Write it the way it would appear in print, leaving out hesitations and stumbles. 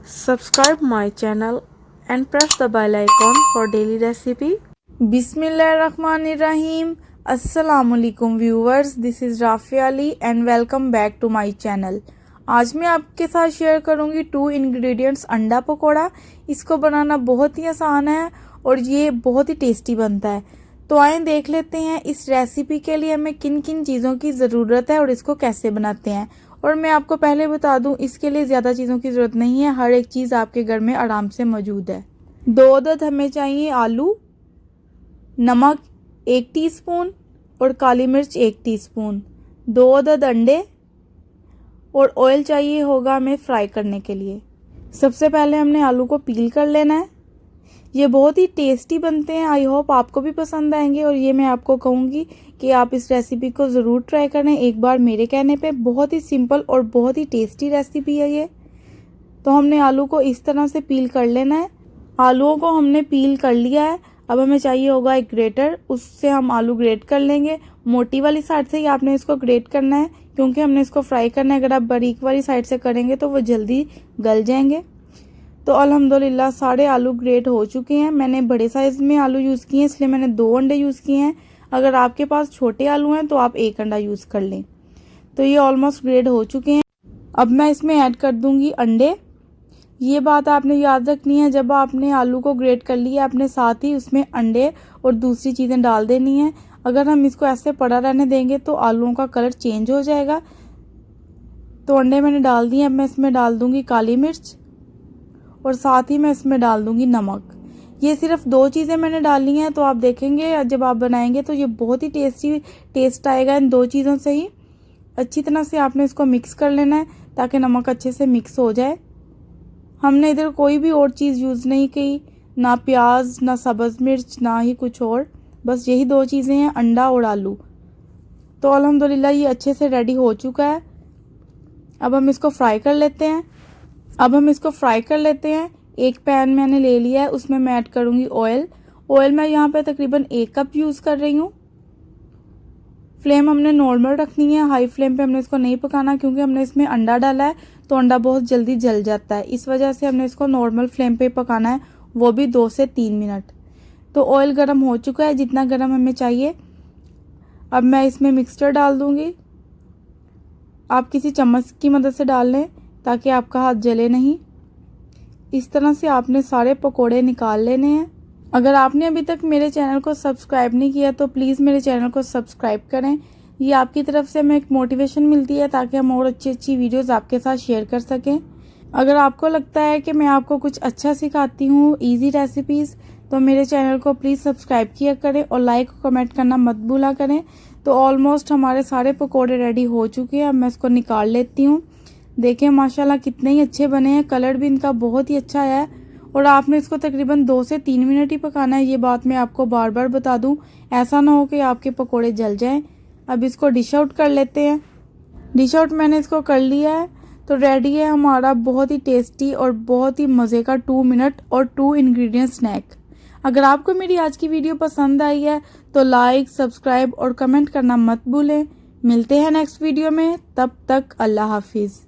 Subscribe my channel and press the bell icon for daily recipe. बिस्मिल्लाहिर्रहमानिर्रहीम। अस्सलामुअलैकुम viewers, this is Rafia Ali and welcome back to my channel. आज मैं आपके साथ share करूंगी 2 इंग्रेडिएंट्स अंडा पकोड़ा। इसको बनाना बहुत ही आसान है और ये बहुत ही टेस्टी बनता है। तो आइए देख लेते हैं इस रेसिपी के लिए हमें किन किन चीज़ों की ज़रूरत है और इसको कैसे बनाते हैं। और मैं आपको पहले बता दूं, इसके लिए ज़्यादा चीज़ों की ज़रूरत नहीं है, हर एक चीज़ आपके घर में आराम से मौजूद है। 2 अदद हमें चाहिए आलू, नमक 1 टीस्पून और काली मिर्च 1 टीस्पून, 2 अदद अंडे और ऑयल चाहिए होगा हमें फ्राई करने के लिए। सबसे पहले हमने आलू को पील कर लेना है। ये बहुत ही टेस्टी बनते हैं, आई होप आपको भी पसंद आएंगे और ये मैं आपको कहूँगी कि आप इस रेसिपी को ज़रूर ट्राई करें एक बार मेरे कहने पे। बहुत ही सिंपल और बहुत ही टेस्टी रेसिपी है ये। तो हमने आलू को इस तरह से पील कर लेना है। आलूओं को हमने पील कर लिया है। अब हमें चाहिए होगा एक ग्रेटर, उससे हम आलू ग्रेट कर लेंगे। मोटी वाली साइड से ही आपने इसको ग्रेट करना है क्योंकि हमने इसको फ्राई करना है। अगर आप बारीक वाली साइड से करेंगे तो वो जल्दी गल जाएंगे। तो अल्हम्दुलिल्लाह सारे आलू ग्रेट हो चुके हैं। मैंने बड़े साइज़ में आलू यूज़ किए हैं, इसलिए मैंने 2 अंडे यूज़ किए हैं। अगर आपके पास छोटे आलू हैं तो आप 1 अंडा यूज़ कर लें। तो ये ऑलमोस्ट ग्रेट हो चुके हैं। अब मैं इसमें ऐड कर दूंगी अंडे। ये बात आपने याद रखनी है, जब आपने आलू को ग्रेट कर लिया अपने साथ ही उसमें अंडे और दूसरी चीज़ें डाल देनी है। अगर हम इसको ऐसे पड़ा रहने देंगे तो आलूओं का कलर चेंज हो जाएगा। तो अंडे मैंने डाल दिए। अब मैं इसमें डाल दूंगी काली मिर्च और साथ ही मैं इसमें डाल दूंगी नमक। ये सिर्फ 2 चीज़ें मैंने डाली हैं। तो आप देखेंगे जब आप बनाएंगे तो ये बहुत ही टेस्टी टेस्ट आएगा इन 2 चीज़ों से ही। अच्छी तरह से आपने इसको मिक्स कर लेना है ताकि नमक अच्छे से मिक्स हो जाए। हमने इधर कोई भी और चीज़ यूज़ नहीं की, ना प्याज, ना सब्ज़ मिर्च, ना ही कुछ और, बस यही 2 चीज़ें हैं, अंडा और आलू। तो अल्हम्दुलिल्लाह ये अच्छे से रेडी हो चुका है। अब हम इसको फ्राई कर लेते हैं। एक पैन मैंने ले लिया है, उसमें मैं ऐड करूँगी ऑयल। ऑयल मैं यहाँ पे तकरीबन 1 कप यूज़ कर रही हूँ। फ्लेम हमने नॉर्मल रखनी है, हाई फ्लेम पे हमने इसको नहीं पकाना क्योंकि हमने इसमें अंडा डाला है तो अंडा बहुत जल्दी जल जाता है। इस वजह से हमने इसको नॉर्मल फ्लेम पे पकाना है, वो भी 2 से 3 मिनट। तो ऑयल गर्म हो चुका है, जितना गर्म हमें चाहिए। अब मैं इसमें मिक्सचर डाल दूँगी। आप किसी चम्मच की मदद से डाल लें ताकि आपका हाथ जले नहीं। इस तरह से आपने सारे पकोड़े निकाल लेने हैं। अगर आपने अभी तक मेरे चैनल को सब्सक्राइब नहीं किया तो प्लीज़ मेरे चैनल को सब्सक्राइब करें। ये आपकी तरफ से हमें एक मोटिवेशन मिलती है ताकि हम और अच्छी वीडियोस आपके साथ शेयर कर सकें। अगर आपको लगता है कि मैं आपको कुछ अच्छा सिखाती हूँ, इजी रेसिपीज़, तो मेरे चैनल को प्लीज़ सब्सक्राइब किया करें और लाइक और कमेंट करना मत भूला करें। तो ऑलमोस्ट हमारे सारे पकोड़े रेडी हो चुके हैं। अब मैं इसको निकाल लेती हूँ। देखें माशाल्लाह कितने ही अच्छे बने हैं, कलर भी इनका बहुत ही अच्छा है। और आपने इसको तकरीबन 2 से 3 मिनट ही पकाना है। ये बात मैं आपको बार बार बता दूं, ऐसा ना हो कि आपके पकोड़े जल जाएं। अब इसको डिश आउट कर लेते हैं। डिश आउट मैंने इसको कर लिया है। तो रेडी है हमारा बहुत ही टेस्टी और बहुत ही मज़े का 2 मिनट और 2 इंग्रेडिएंट स्नैक। अगर आपको मेरी आज की वीडियो पसंद आई है तो लाइक, सब्सक्राइब और कमेंट करना मत भूलें। मिलते हैं नेक्स्ट वीडियो में, तब तक अल्लाह हाफिज़।